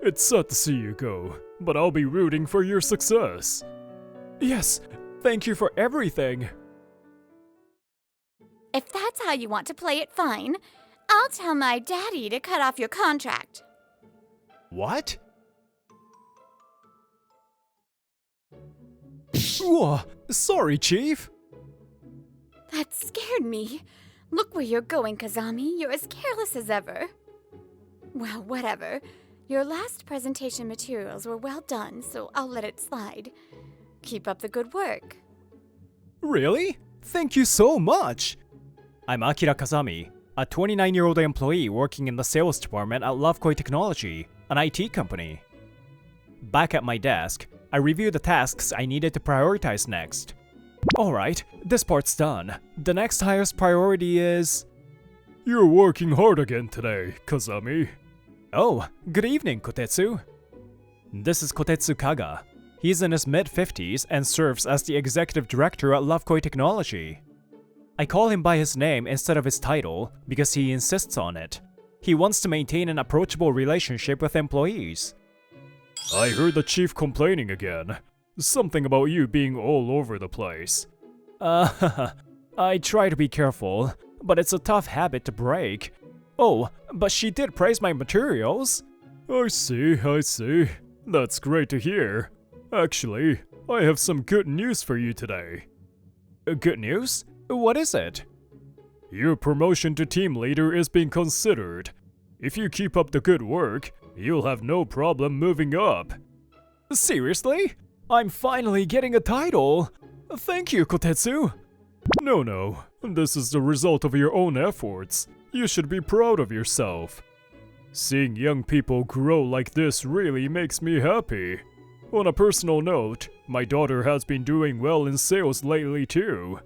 It's sad to see you go, but I'll be rooting for your success. Yes, thank you for everything. If that's how you want to play it, fine. I'll tell my daddy to cut off your contract. What? Whoa, sorry, Chief. That scared me. Look where you're going, Kazami. You're as careless as ever. Well, whatever. Your last presentation materials were well done, so I'll let it slide. Keep up the good work. Really? Thank you so much. I'm Akira Kazami, a 29-year-old employee working in the sales department at Lovekoi Technology, an IT company. Back at my desk, I reviewed the tasks I needed to prioritize next. Alright, this part's done. The next highest priority is... You're working hard again today, Kazami. Oh, good evening, Kotetsu. This is Kotetsu Kaga. He's in his mid-50s and serves as the executive director at Lovekoi Technology. I call him by his name instead of his title because he insists on it. He wants to maintain an approachable relationship with employees. I heard the chief complaining again. Something about you being all over the place. I try to be careful, but it's a tough habit to break. Oh, but she did praise my materials. I see. That's great to hear. Actually, I have some good news for you today. Good news? What is it? Your promotion to team leader is being considered. If you keep up the good work, you'll have no problem moving up. Seriously? I'm finally getting a title! Thank you, Kotetsu! No, this is the result of your own efforts. You should be proud of yourself. Seeing young people grow like this really makes me happy. On a personal note, my daughter has been doing well in sales lately too.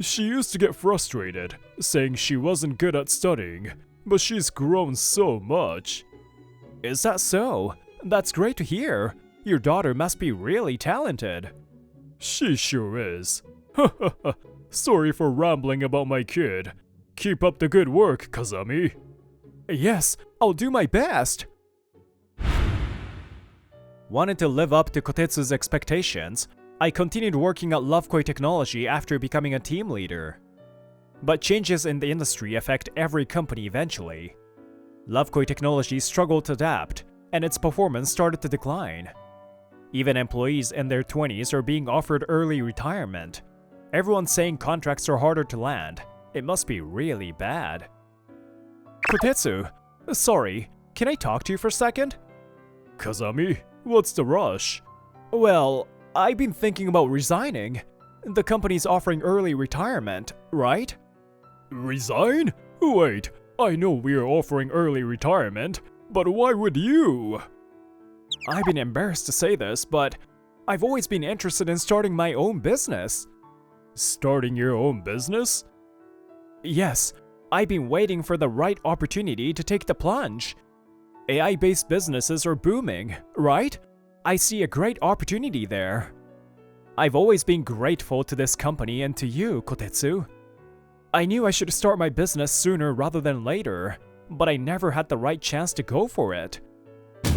She used to get frustrated, saying she wasn't good at studying, but she's grown so much. Is that so? That's great to hear. Your daughter must be really talented. She sure is. Sorry for rambling about my kid. Keep up the good work, Kazami. Yes, I'll do my best. Wanting to live up to Kotetsu's expectations, I continued working at Lovekoi Technology after becoming a team leader. But changes in the industry affect every company eventually. Lovekoi Technology struggled to adapt, and its performance started to decline. Even employees in their 20s are being offered early retirement. Everyone's saying contracts are harder to land. It must be really bad. Kotetsu, sorry, can I talk to you for a second? Kazami, what's the rush? Well, I've been thinking about resigning. The company's offering early retirement, right? Resign? Wait, I know we're offering early retirement, but why would you? I've been embarrassed to say this, but I've always been interested in starting my own business. Starting your own business? Yes, I've been waiting for the right opportunity to take the plunge. AI-based businesses are booming, right? I see a great opportunity there. I've always been grateful to this company and to you, Kotetsu. I knew I should start my business sooner rather than later, but I never had the right chance to go for it.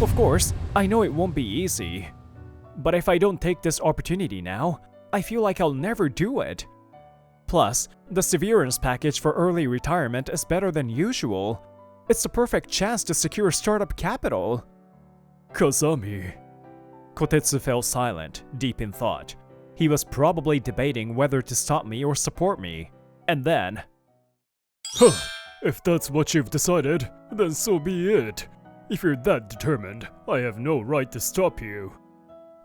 Of course, I know it won't be easy. But if I don't take this opportunity now, I feel like I'll never do it. Plus, the severance package for early retirement is better than usual. It's the perfect chance to secure startup capital. Kazami. Kotetsu fell silent, deep in thought. He was probably debating whether to stop me or support me. And then... If that's what you've decided, then so be it. If you're that determined, I have no right to stop you.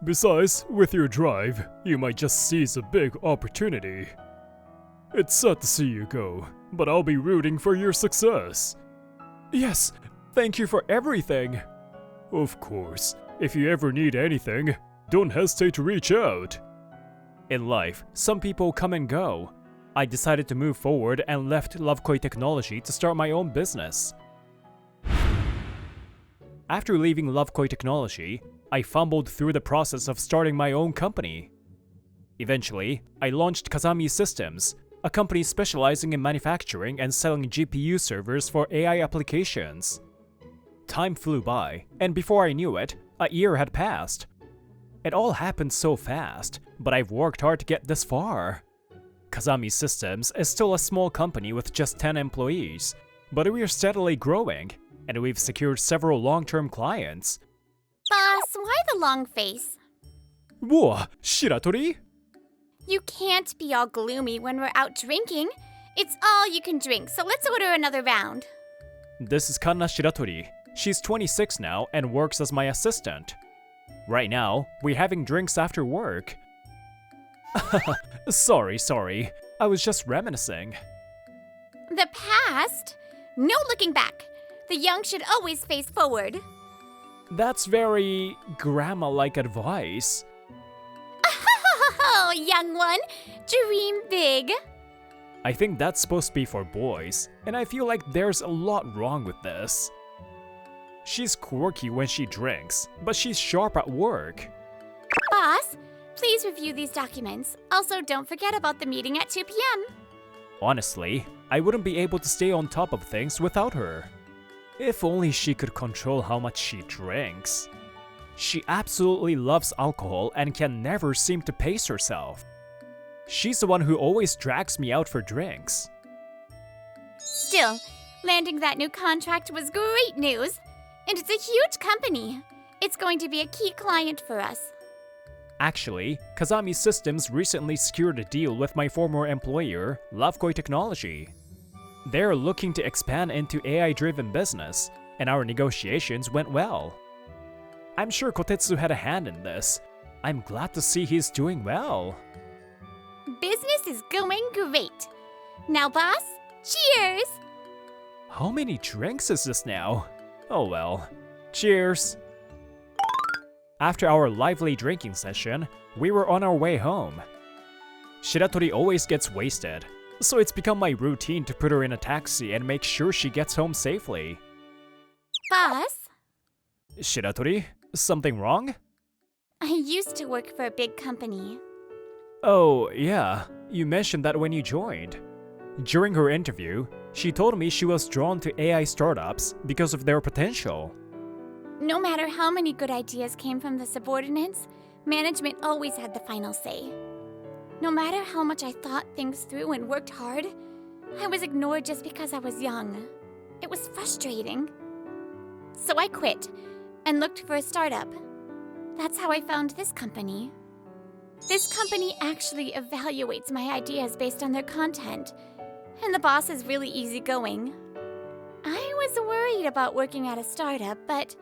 Besides, with your drive, you might just seize a big opportunity. It's sad to see you go, but I'll be rooting for your success. Yes, thank you for everything. Of course, if you ever need anything, don't hesitate to reach out. In life, some people come and go. I decided to move forward and left Lovekoi Technology to start my own business. After leaving Lovekoi Technology, I fumbled through the process of starting my own company. Eventually, I launched Kazami Systems, a company specializing in manufacturing and selling GPU servers for AI applications. Time flew by, and before I knew it, a year had passed. It all happened so fast, but I've worked hard to get this far. Kazami Systems is still a small company with just 10 employees, but we are steadily growing, and we've secured several long-term clients. Boss, why the long face? Whoa, Shiratori? You can't be all gloomy when we're out drinking. It's all you can drink, so let's order another round. This is Kanna Shiratori. She's 26 now and works as my assistant. Right now, we're having drinks after work. Sorry. I was just reminiscing. The past? No looking back. The young should always face forward. That's very grandma-like advice. Oh, young one, dream big. I think that's supposed to be for boys, and I feel like there's a lot wrong with this. She's quirky when she drinks, but she's sharp at work. Boss, please review these documents. Also, don't forget about the meeting at 2 p.m. Honestly, I wouldn't be able to stay on top of things without her. If only she could control how much she drinks. She absolutely loves alcohol and can never seem to pace herself. She's the one who always drags me out for drinks. Still, landing that new contract was great news. And it's a huge company. It's going to be a key client for us. Actually, Kazami Systems recently secured a deal with my former employer, Lovekoi Technology. They're looking to expand into AI-driven business, and our negotiations went well. I'm sure Kotetsu had a hand in this. I'm glad to see he's doing well. Business is going great. Now, boss, cheers! How many drinks is this now? Oh well. Cheers! After our lively drinking session, we were on our way home. Shiratori always gets wasted, so it's become my routine to put her in a taxi and make sure she gets home safely. Boss? Shiratori, something wrong? I used to work for a big company. Oh, yeah, you mentioned that when you joined. During her interview, she told me she was drawn to AI startups because of their potential. No matter how many good ideas came from the subordinates, management always had the final say. No matter how much I thought things through and worked hard, I was ignored just because I was young. It was frustrating. So I quit and looked for a startup. That's how I found this company. This company actually evaluates my ideas based on their content, and the boss is really easygoing. I was worried about working at a startup, but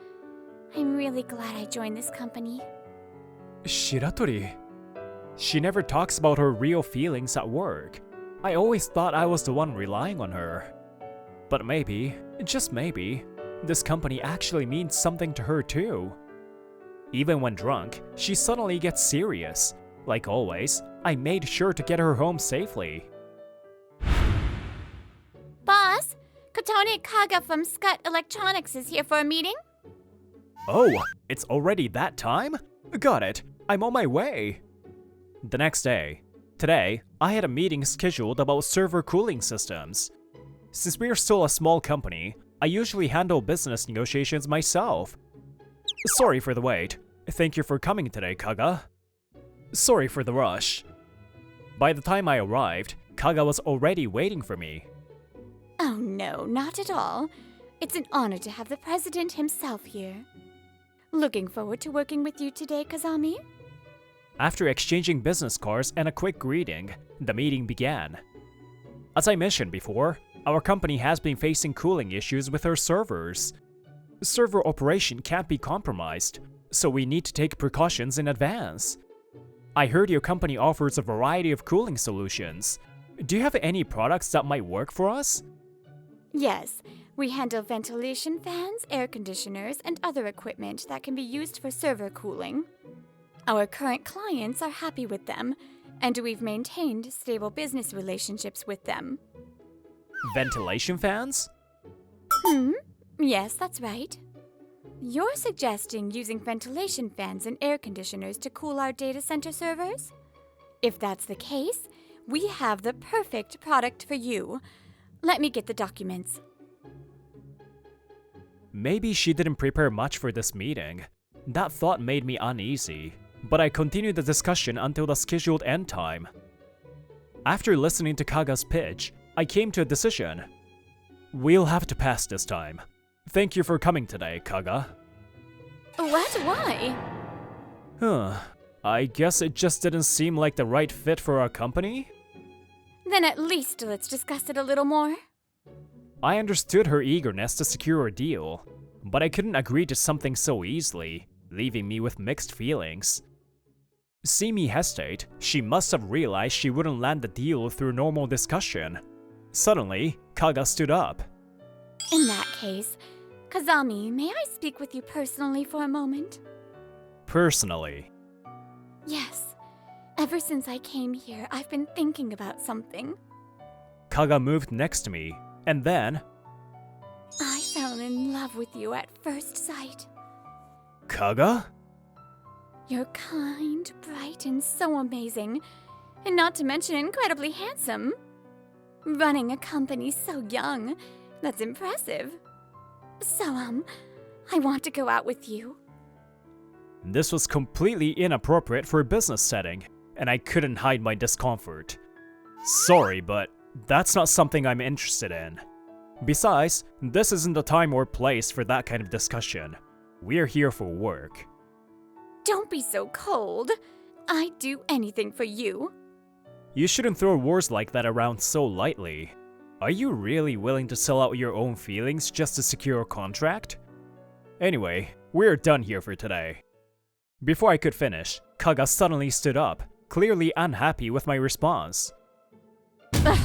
I'm really glad I joined this company. Shiratori. She never talks about her real feelings at work. I always thought I was the one relying on her. But maybe, just maybe, this company actually means something to her too. Even when drunk, she suddenly gets serious. Like always, I made sure to get her home safely. Boss, Kotone Kaga from Scott Electronics is here for a meeting. Oh, it's already that time? Got it, I'm on my way. The next day. Today, I had a meeting scheduled about server cooling systems. Since we're still a small company, I usually handle business negotiations myself. Sorry for the wait. Thank you for coming today, Kaga. Sorry for the rush. By the time I arrived, Kaga was already waiting for me. Oh no, not at all. It's an honor to have the president himself here. Looking forward to working with you today, Kazami. After exchanging business cards and a quick greeting, the meeting began. As I mentioned before, our company has been facing cooling issues with our servers. Server operation can't be compromised, so we need to take precautions in advance. I heard your company offers a variety of cooling solutions. Do you have any products that might work for us? Yes, we handle ventilation fans, air conditioners, and other equipment that can be used for server cooling. Our current clients are happy with them, and we've maintained stable business relationships with them. Ventilation fans? Yes, that's right. You're suggesting using ventilation fans and air conditioners to cool our data center servers? If that's the case, we have the perfect product for you. Let me get the documents. Maybe she didn't prepare much for this meeting. That thought made me uneasy, but I continued the discussion until the scheduled end time. After listening to Kaga's pitch, I came to a decision. We'll have to pass this time. Thank you for coming today, Kaga. What? Why? I guess it just didn't seem like the right fit for our company? Then at least let's discuss it a little more. I understood her eagerness to secure a deal, but I couldn't agree to something so easily, leaving me with mixed feelings. See me hesitate, she must have realized she wouldn't land the deal through normal discussion. Suddenly, Kaga stood up. In that case, Kazami, may I speak with you personally for a moment? Personally? Yes. Ever since I came here, I've been thinking about something. Kaga moved next to me, and then... I fell in love with you at first sight. Kaga? You're kind, bright, and so amazing. And not to mention incredibly handsome. Running a company so young, that's impressive. So, I want to go out with you. This was completely inappropriate for a business setting, and I couldn't hide my discomfort. Sorry, but that's not something I'm interested in. Besides, this isn't the time or place for that kind of discussion. We're here for work. Don't be so cold. I'd do anything for you. You shouldn't throw words like that around so lightly. Are you really willing to sell out your own feelings just to secure a contract? Anyway, we're done here for today. Before I could finish, Kaga suddenly stood up, clearly unhappy with my response. Ugh,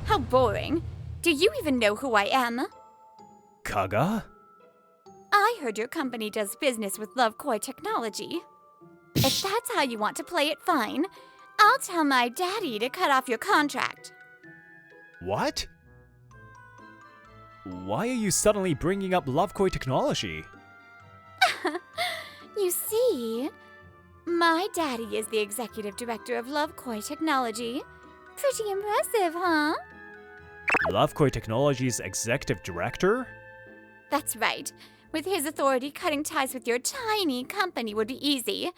how boring. Do you even know who I am? Kaga? I heard your company does business with Love Koi Technology. If that's how you want to play it, fine. I'll tell my daddy to cut off your contract. What? Why are you suddenly bringing up Love Koi Technology? You see, my daddy is the executive director of Love Koi Technology. Pretty impressive, huh? Love Koi Technology's executive director? That's right. With his authority, cutting ties with your tiny company would be easy.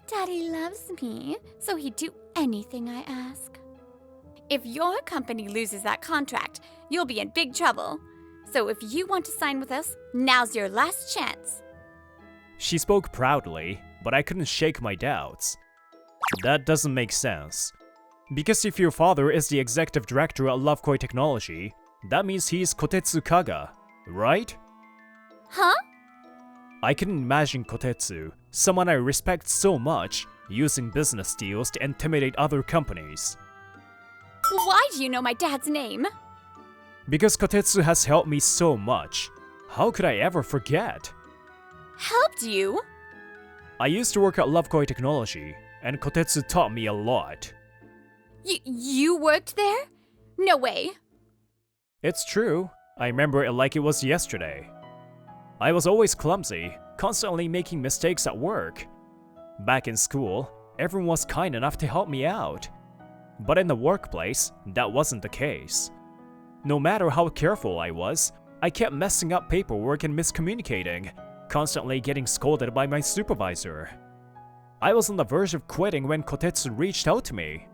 Daddy loves me, so he'd do anything I ask. If your company loses that contract, you'll be in big trouble. So if you want to sign with us, now's your last chance. She spoke proudly, but I couldn't shake my doubts. That doesn't make sense. Because if your father is the executive director at Love Koi Technology, that means he's Kotetsu Kaga, right? Huh? I can imagine Kotetsu, someone I respect so much, using business deals to intimidate other companies. Why do you know my dad's name? Because Kotetsu has helped me so much. How could I ever forget? Helped you? I used to work at Love Koi Technology, and Kotetsu taught me a lot. You worked there? No way. It's true. I remember it like it was yesterday. I was always clumsy, constantly making mistakes at work. Back in school, everyone was kind enough to help me out. But in the workplace, that wasn't the case. No matter how careful I was, I kept messing up paperwork and miscommunicating, constantly getting scolded by my supervisor. I was on the verge of quitting when Kotetsu reached out to me.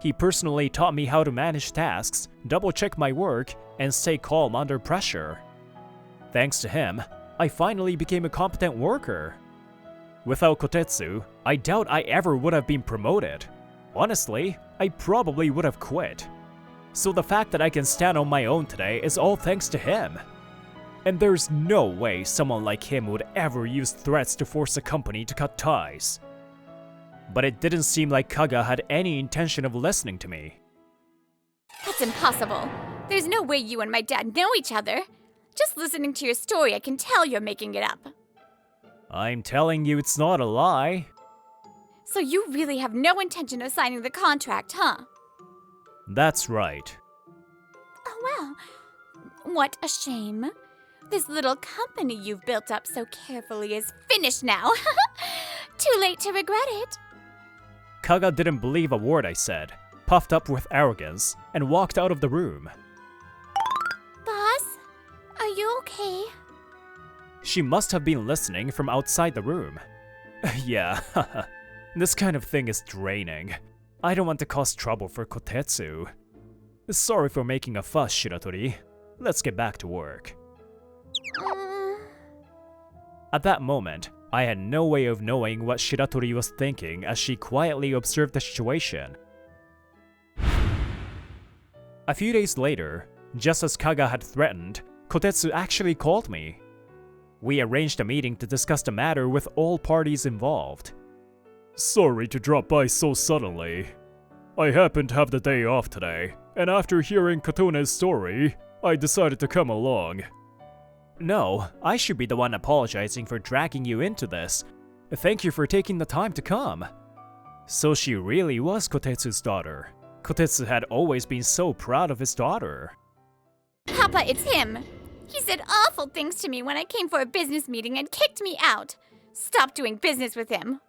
He personally taught me how to manage tasks, double-check my work, and stay calm under pressure. Thanks to him, I finally became a competent worker. Without Kotetsu, I doubt I ever would have been promoted. Honestly, I probably would have quit. So the fact that I can stand on my own today is all thanks to him. And there's no way someone like him would ever use threats to force a company to cut ties. But it didn't seem like Kaga had any intention of listening to me. That's impossible. There's no way you and my dad know each other. Just listening to your story, I can tell you're making it up. I'm telling you it's not a lie. So you really have no intention of signing the contract, huh? That's right. Oh well, what a shame. This little company you've built up so carefully is finished now. Too late to regret it. Kaga didn't believe a word I said, puffed up with arrogance, and walked out of the room. Boss, are you okay? She must have been listening from outside the room. Yeah, this kind of thing is draining. I don't want to cause trouble for Kotetsu. Sorry for making a fuss, Shiratori. Let's get back to work. At that moment, I had no way of knowing what Shiratori was thinking as she quietly observed the situation. A few days later, just as Kaga had threatened, Kotetsu actually called me. We arranged a meeting to discuss the matter with all parties involved. Sorry to drop by so suddenly. I happened to have the day off today, and after hearing Katone's story, I decided to come along. No, I should be the one apologizing for dragging you into this. Thank you for taking the time to come. So she really was Kotetsu's daughter. Kotetsu had always been so proud of his daughter. Papa, it's him. He said awful things to me when I came for a business meeting and kicked me out. Stop doing business with him.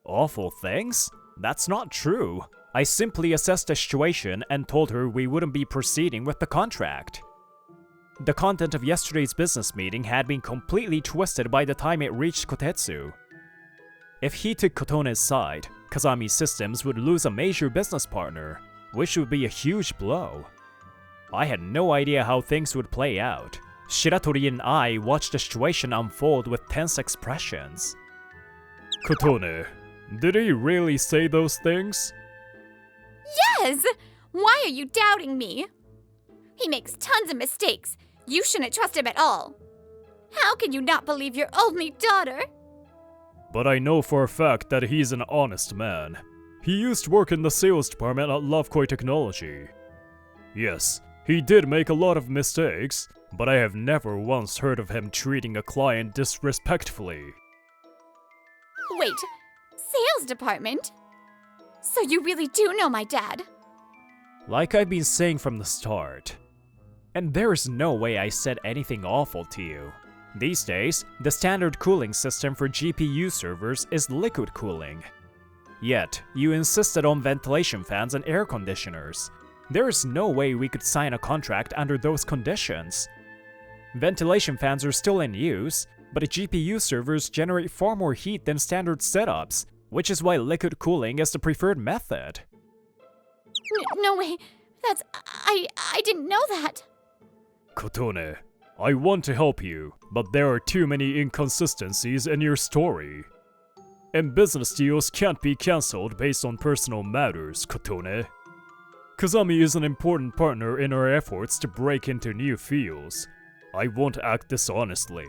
Awful things? That's not true. I simply assessed the situation and told her we wouldn't be proceeding with the contract. The content of yesterday's business meeting had been completely twisted by the time it reached Kotetsu. If he took Kotone's side, Kazami Systems would lose a major business partner, which would be a huge blow. I had no idea how things would play out. Shiratori and I watched the situation unfold with tense expressions. Kotone, did he really say those things? Yes! Why are you doubting me? He makes tons of mistakes. You shouldn't trust him at all. How can you not believe your only daughter? But I know for a fact that he's an honest man. He used to work in the sales department at Lovekoi Technology. Yes, he did make a lot of mistakes, but I have never once heard of him treating a client disrespectfully. Wait, sales department? So you really do know my dad? Like I've been saying from the start. And there is no way I said anything awful to you. These days, the standard cooling system for GPU servers is liquid cooling. Yet, you insisted on ventilation fans and air conditioners. There is no way we could sign a contract under those conditions. Ventilation fans are still in use, but GPU servers generate far more heat than standard setups, which is why liquid cooling is the preferred method. No way. I didn't know that. Kotone, I want to help you, but there are too many inconsistencies in your story. And business deals can't be cancelled based on personal matters, Kotone. Kazami is an important partner in our efforts to break into new fields. I won't act dishonestly.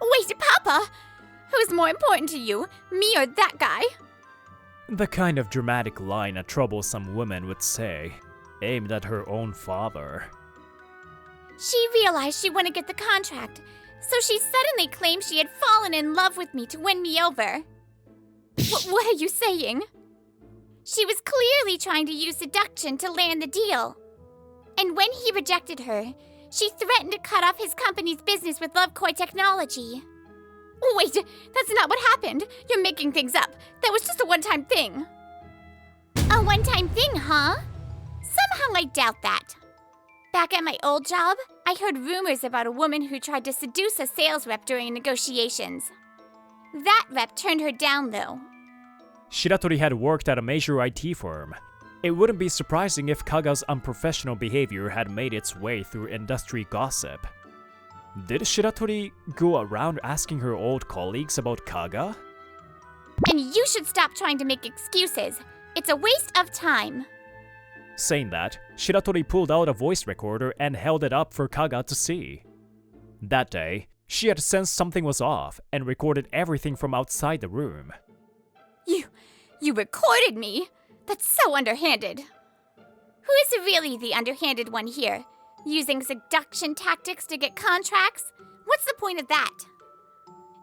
Wait, Papa! Who's more important to you, me or that guy? The kind of dramatic line a troublesome woman would say, aimed at her own father. She realized she wouldn't get the contract, so she suddenly claimed she had fallen in love with me to win me over. What are you saying? She was clearly trying to use seduction to land the deal. And when he rejected her, she threatened to cut off his company's business with Lovekoi Technology. Wait, that's not what happened. You're making things up. That was just a one-time thing. A one-time thing, huh? Somehow I doubt that. Back at my old job, I heard rumors about a woman who tried to seduce a sales rep during negotiations. That rep turned her down, though. Shiratori had worked at a major IT firm. It wouldn't be surprising if Kaga's unprofessional behavior had made its way through industry gossip. Did Shiratori go around asking her old colleagues about Kaga? And you should stop trying to make excuses. It's a waste of time. Saying that, Shiratori pulled out a voice recorder and held it up for Kaga to see. That day, she had sensed something was off and recorded everything from outside the room. You recorded me? That's so underhanded. Who is really the underhanded one here? Using seduction tactics to get contracts? What's the point of that?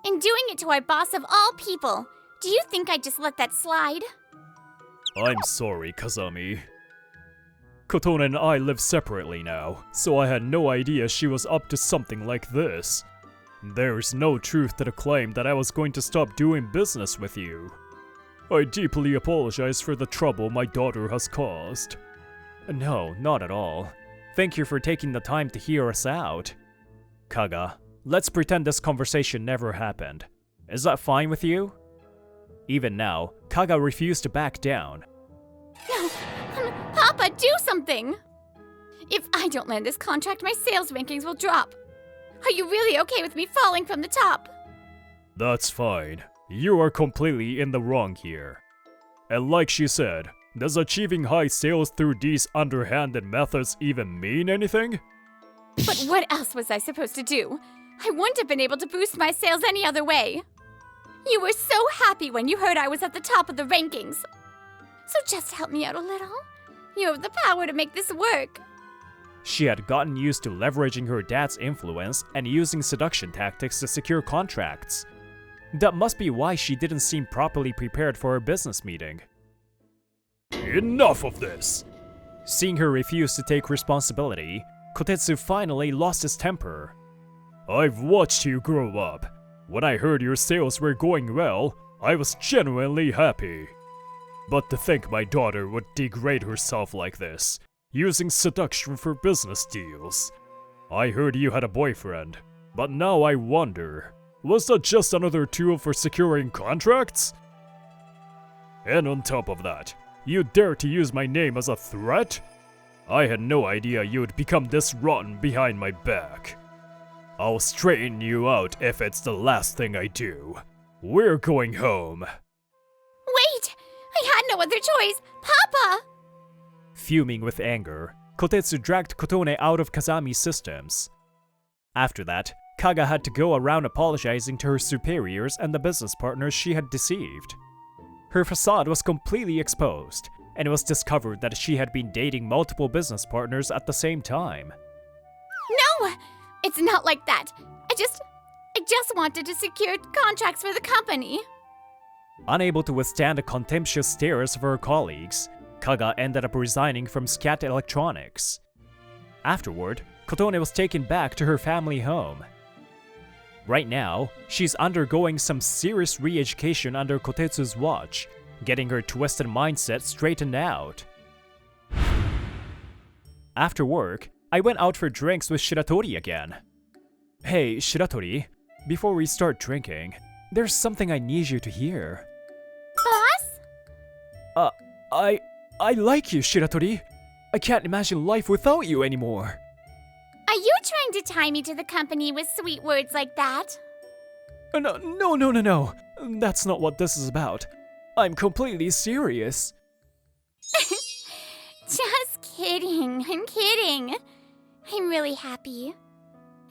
And doing it to our boss of all people. Do you think I'd just let that slide? I'm sorry, Kazami. Kotone and I live separately now, so I had no idea she was up to something like this. There's no truth to the claim that I was going to stop doing business with you. I deeply apologize for the trouble my daughter has caused. No, not at all. Thank you for taking the time to hear us out. Kaga, let's pretend this conversation never happened. Is that fine with you? Even now, Kaga refused to back down. No, Papa, do something! If I don't land this contract, my sales rankings will drop. Are you really okay with me falling from the top? That's fine. You are completely in the wrong here. And like she said, does achieving high sales through these underhanded methods even mean anything? But what else was I supposed to do? I wouldn't have been able to boost my sales any other way. You were so happy when you heard I was at the top of the rankings. So just help me out a little. You have the power to make this work. She had gotten used to leveraging her dad's influence and using seduction tactics to secure contracts. That must be why she didn't seem properly prepared for her business meeting. Enough of this! Seeing her refuse to take responsibility, Kotetsu finally lost his temper. I've watched you grow up. When I heard your sales were going well, I was genuinely happy. But to think my daughter would degrade herself like this, using seduction for business deals. I heard you had a boyfriend, but now I wonder, was that just another tool for securing contracts? And on top of that, you dare to use my name as a threat? I had no idea you'd become this rotten behind my back. I'll straighten you out if it's the last thing I do. We're going home. Wait! I had no other choice! Papa! Fuming with anger, Kotetsu dragged Kotone out of Kazami's systems. After that, Kaga had to go around apologizing to her superiors and the business partners she had deceived. Her facade was completely exposed, and it was discovered that she had been dating multiple business partners at the same time. No! It's not like that. I just wanted to secure contracts for the company. Unable to withstand the contemptuous stares of her colleagues, Kaga ended up resigning from Scat Electronics. Afterward, Kotone was taken back to her family home. Right now, she's undergoing some serious re-education under Kotetsu's watch, getting her twisted mindset straightened out. After work, I went out for drinks with Shiratori again. Hey, Shiratori, before we start drinking, there's something I need you to hear. Boss? I like you, Shiratori. I can't imagine life without you anymore. Are you trying to tie me to the company with sweet words like that? No. That's not what this is about. I'm completely serious. Just kidding. I'm kidding. I'm really happy.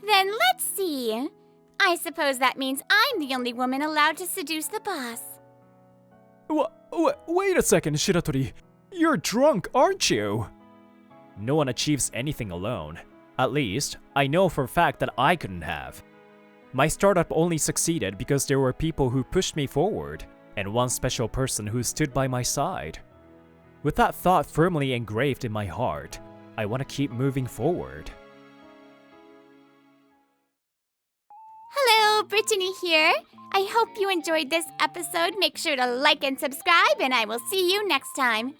Then let's see. I suppose that means I'm the only woman allowed to seduce the boss. Wait a second, Shiratori. You're drunk, aren't you? No one achieves anything alone. At least, I know for a fact that I couldn't have. My startup only succeeded because there were people who pushed me forward, and one special person who stood by my side. With that thought firmly engraved in my heart, I want to keep moving forward. Hello, Brittany here. I hope you enjoyed this episode. Make sure to like and subscribe, and I will see you next time.